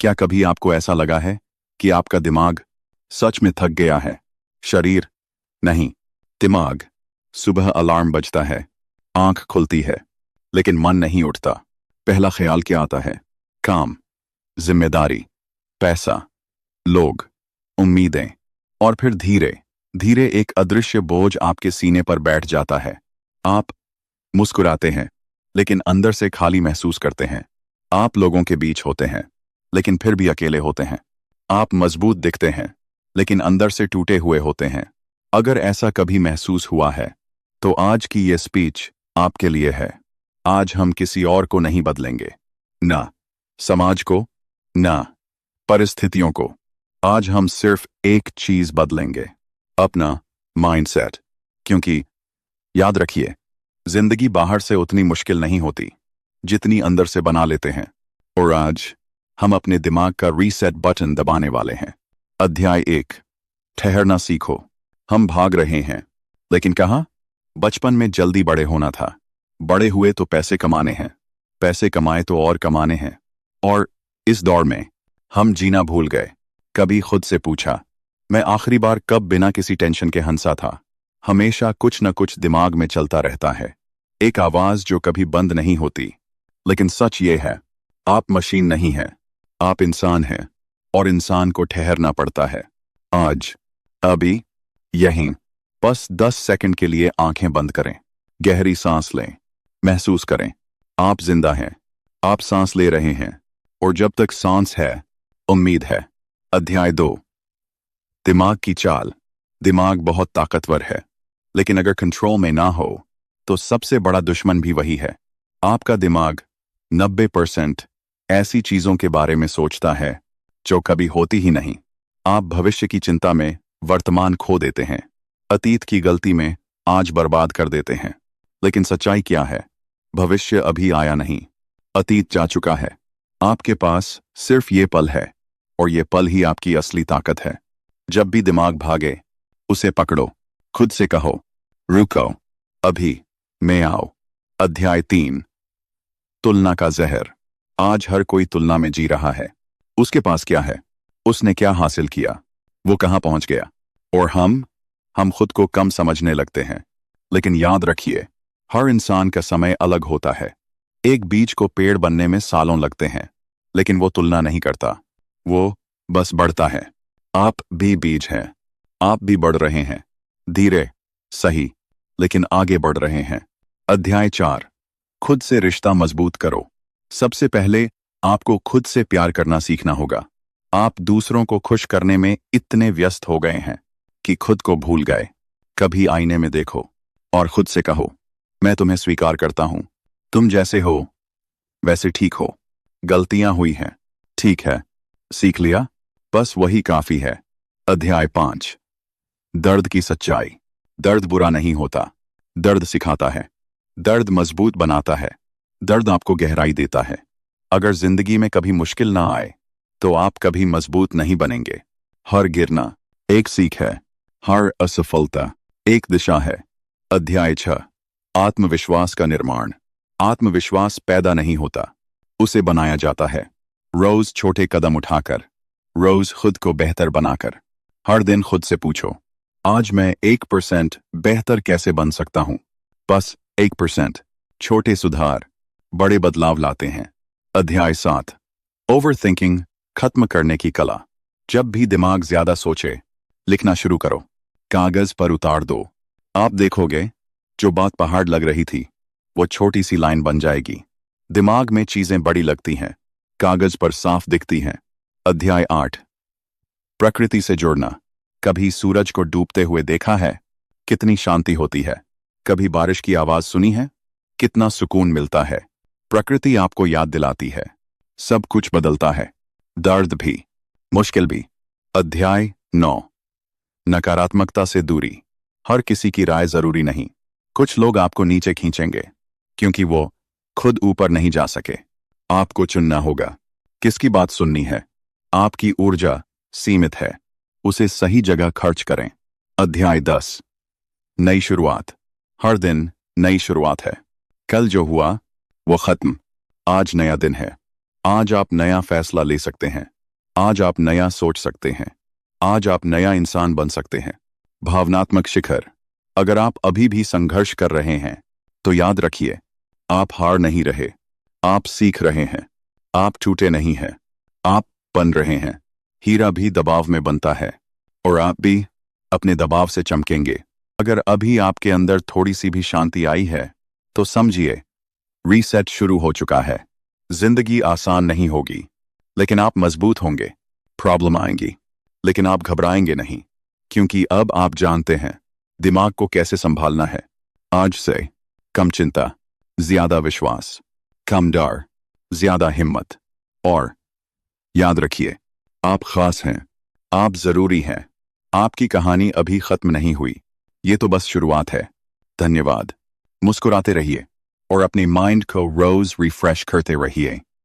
क्या कभी आपको ऐसा लगा है कि आपका दिमाग सच में थक गया है? शरीर नहीं, दिमाग। सुबह अलार्म बजता है, आंख खुलती है, लेकिन मन नहीं उठता। पहला ख्याल क्या आता है? काम, जिम्मेदारी, पैसा, लोग, उम्मीदें। और फिर धीरे धीरे एक अदृश्य बोझ आपके सीने पर बैठ जाता है। आप मुस्कुराते हैं, लेकिन अंदर से खाली महसूस करते हैं। आप लोगों के बीच होते हैं, लेकिन फिर भी अकेले होते हैं। आप मजबूत दिखते हैं, लेकिन अंदर से टूटे हुए होते हैं। अगर ऐसा कभी महसूस हुआ है, तो आज की ये स्पीच आपके लिए है। आज हम किसी और को नहीं बदलेंगे, ना समाज को, ना परिस्थितियों को। आज हम सिर्फ एक चीज बदलेंगे, अपना माइंडसेट। क्योंकि याद रखिए, जिंदगी बाहर से उतनी मुश्किल नहीं होती जितनी अंदर से बना लेते हैं। और आज हम अपने दिमाग का रीसेट बटन दबाने वाले हैं। अध्याय 1, ठहरना सीखो। हम भाग रहे हैं, लेकिन कहाँ? बचपन में जल्दी बड़े होना था। बड़े हुए तो पैसे कमाने हैं, पैसे कमाए तो और कमाने हैं। और इस दौड़ में हम जीना भूल गए। कभी खुद से पूछा, मैं आखिरी बार कब बिना किसी टेंशन के हंसा था? हमेशा कुछ न कुछ दिमाग में चलता रहता है, एक आवाज जो कभी बंद नहीं होती। लेकिन सच ये है, आप मशीन नहीं हैं, आप इंसान हैं, और इंसान को ठहरना पड़ता है। आज, अभी, यहीं, बस 10 सेकंड के लिए आंखें बंद करें, गहरी सांस लें, महसूस करें आप जिंदा हैं, आप सांस ले रहे हैं, और जब तक सांस है, उम्मीद है। अध्याय 2, दिमाग की चाल। दिमाग बहुत ताकतवर है, लेकिन अगर कंट्रोल में ना हो, तो सबसे बड़ा दुश्मन भी वही है। आपका दिमाग 90% ऐसी चीजों के बारे में सोचता है जो कभी होती ही नहीं। आप भविष्य की चिंता में वर्तमान खो देते हैं, अतीत की गलती में आज बर्बाद कर देते हैं। लेकिन सच्चाई क्या है? भविष्य अभी आया नहीं, अतीत जा चुका है। आपके पास सिर्फ ये पल है, और ये पल ही आपकी असली ताकत है। जब भी दिमाग भागे, उसे पकड़ो, खुद से कहो, रुको, अभी मैं आओ। अध्याय 3, तुलना का जहर। आज हर कोई तुलना में जी रहा है। उसके पास क्या है? उसने क्या हासिल किया? वो कहाँ पहुंच गया? और हम खुद को कम समझने लगते हैं। लेकिन याद रखिए, हर इंसान का समय अलग होता है। एक बीज को पेड़ बनने में सालों लगते हैं, लेकिन वो तुलना नहीं करता, वो बस बढ़ता है। आप भी बीज हैं, आप भी बढ़ रहे हैं, धीरे, सही, लेकिन आगे बढ़ रहे हैं। अध्याय 4, खुद से रिश्ता मजबूत करो। सबसे पहले आपको खुद से प्यार करना सीखना होगा। आप दूसरों को खुश करने में इतने व्यस्त हो गए हैं कि खुद को भूल गए। कभी आईने में देखो और खुद से कहो, मैं तुम्हें स्वीकार करता हूं, तुम जैसे हो वैसे ठीक हो। गलतियां हुई हैं, ठीक है, सीख लिया, बस वही काफी है। अध्याय 5, दर्द की सच्चाई। दर्द बुरा नहीं होता, दर्द सिखाता है, दर्द मजबूत बनाता है, दर्द आपको गहराई देता है। अगर जिंदगी में कभी मुश्किल ना आए, तो आप कभी मजबूत नहीं बनेंगे। हर गिरना एक सीख है, हर असफलता एक दिशा है। अध्याय 6, आत्मविश्वास का निर्माण। आत्मविश्वास पैदा नहीं होता, उसे बनाया जाता है। रोज छोटे कदम उठाकर, रोज खुद को बेहतर बनाकर। हर दिन खुद से पूछो, आज मैं 1% बेहतर कैसे बन सकता हूं? बस 1%। छोटे सुधार बड़े बदलाव लाते हैं। अध्याय 7, ओवरथिंकिंग खत्म करने की कला। जब भी दिमाग ज्यादा सोचे, लिखना शुरू करो, कागज पर उतार दो। आप देखोगे, जो बात पहाड़ लग रही थी, वो छोटी सी लाइन बन जाएगी। दिमाग में चीजें बड़ी लगती हैं, कागज पर साफ दिखती हैं। अध्याय 8, प्रकृति से जुड़ना। कभी सूरज को डूबते हुए देखा है? कितनी शांति होती है। कभी बारिश की आवाज सुनी है? कितना सुकून मिलता है। प्रकृति आपको याद दिलाती है, सब कुछ बदलता है, दर्द भी, मुश्किल भी। अध्याय 9, नकारात्मकता से दूरी। हर किसी की राय जरूरी नहीं। कुछ लोग आपको नीचे खींचेंगे, क्योंकि वो खुद ऊपर नहीं जा सके। आपको चुनना होगा, किसकी बात सुननी है। आपकी ऊर्जा सीमित है, उसे सही जगह खर्च करें। अध्याय 10, नई शुरुआत। हर दिन नई शुरुआत है। कल जो हुआ वो खत्म, आज नया दिन है। आज आप नया फैसला ले सकते हैं। आज आप नया सोच सकते हैं। आज आप नया इंसान बन सकते हैं। भावनात्मक शिखर। अगर आप अभी भी संघर्ष कर रहे हैं तो याद रखिए, आप हार नहीं रहे, आप सीख रहे हैं। आप टूटे नहीं हैं, आप बन रहे हैं। हीरा भी दबाव में बनता है और आप भी अपने दबाव से चमकेंगे। अगर अभी आपके अंदर थोड़ी सी भी शांति आई है तो समझिए, रीसेट शुरू हो चुका है। जिंदगी आसान नहीं होगी, लेकिन आप मजबूत होंगे। प्रॉब्लम आएंगी, लेकिन आप घबराएंगे नहीं, क्योंकि अब आप जानते हैं दिमाग को कैसे संभालना है। आज से कम चिंता, ज्यादा विश्वास, कम डर, ज्यादा हिम्मत। और याद रखिए, आप खास हैं, आप जरूरी हैं। आपकी कहानी अभी खत्म नहीं हुई, ये तो बस शुरुआत है। धन्यवाद। मुस्कुराते रहिए और अपनी माइंड को रोज रिफ्रेश करते रहिए।